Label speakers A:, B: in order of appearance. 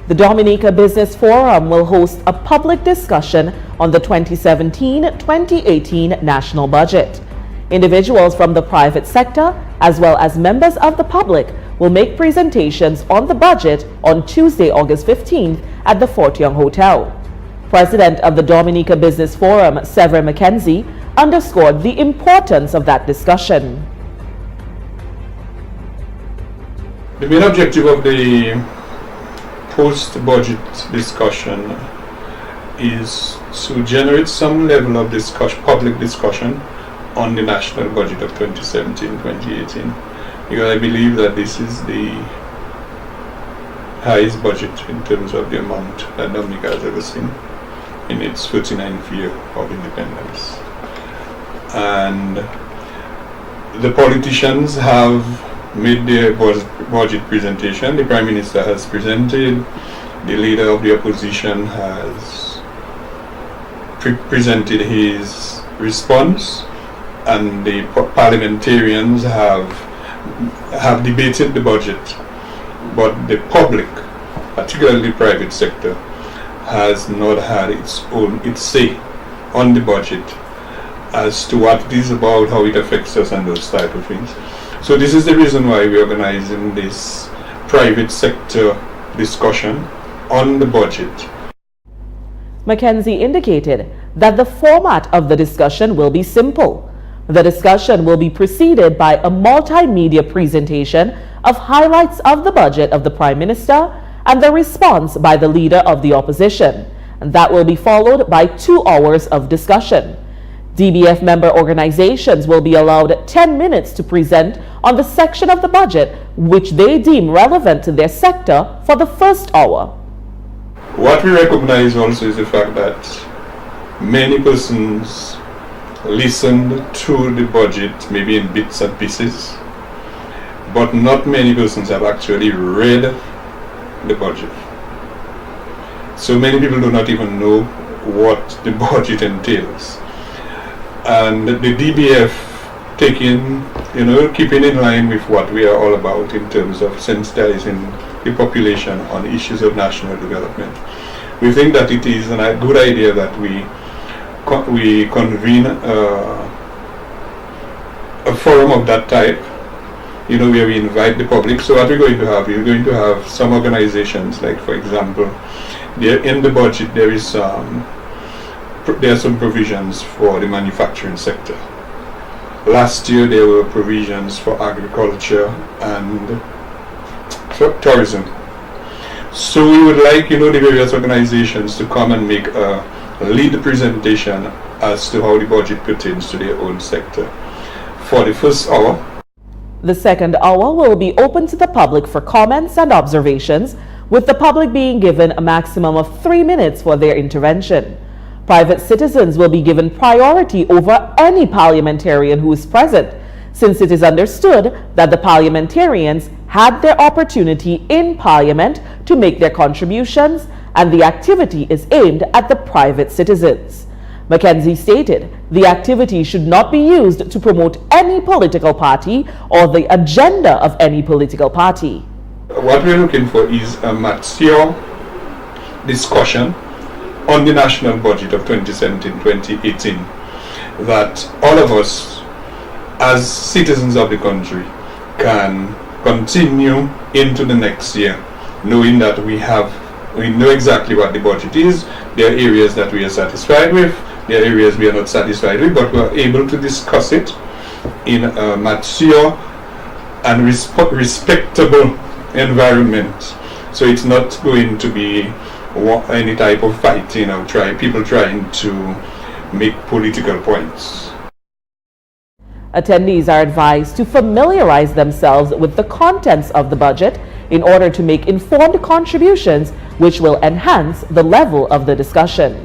A: The Dominica Business Forum will host a public discussion on the 2017-2018 national budget. Individuals from the private sector, as well as members of the public, will make presentations on the budget on Tuesday, August 15th at the Fort Young Hotel. President of the Dominica Business Forum, Severin Mackenzie, underscored the importance of that discussion.
B: The main objective of the post-budget discussion is to generate some level of public discussion on the national budget of 2017-2018. Because I believe that this is the highest budget in terms of the amount that Dominica has ever seen in its 49th year of independence. And the politicians have made their budget presentation. The Prime Minister has presented, the leader of the opposition has presented his response, and the parliamentarians have debated the budget. But the public, particularly the private sector, has not had its say on the budget as to what it is about, how it affects us, and those type of things. So this is the reason why we're organizing this private sector discussion on the budget.
A: Mackenzie indicated that the format of the discussion will be simple. The discussion will be preceded by a multimedia presentation of highlights of the budget of the Prime Minister and the response by the Leader of the Opposition, and that will be followed by 2 hours of discussion. DBF member organizations will be allowed 10 minutes to present on the section of the budget which they deem relevant to their sector for the first hour.
B: What we recognize also is the fact that many persons listened to the budget maybe in bits and pieces, but not many persons have actually read the budget. So many people do not even know what the budget entails. And the DBF keeping in line with what we are all about in terms of sensitizing the population on issues of national development. We think that it is a good idea that we convene a forum of that type, where we invite the public. So what we're going to have, we're going to have some organizations, like for example, in the budget there are some provisions for the manufacturing sector. Last year there were provisions for agriculture and for tourism. So we would like, the various organizations to come and make lead the presentation as to how the budget pertains to their own sector for the first hour.
A: The second hour will be open to the public for comments and observations, with the public being given a maximum of 3 minutes for their intervention. Private citizens will be given priority over any parliamentarian who is present, since it is understood that the parliamentarians had their opportunity in Parliament to make their contributions, and the activity is aimed at the private citizens. Mackenzie stated the activity should not be used to promote any political party or the agenda of any political party.
B: What we're looking for is a mature discussion on the national budget of 2017-2018, that all of us as citizens of the country can continue into the next year knowing that we know exactly what the budget is. There are areas that we are satisfied with, there are areas we are not satisfied with, but we are able to discuss it in a mature and respectable environment. So it's not going to be any type of fighting or people trying to make political points.
A: Attendees are advised to familiarize themselves with the contents of the budget in order to make informed contributions which will enhance the level of the discussion.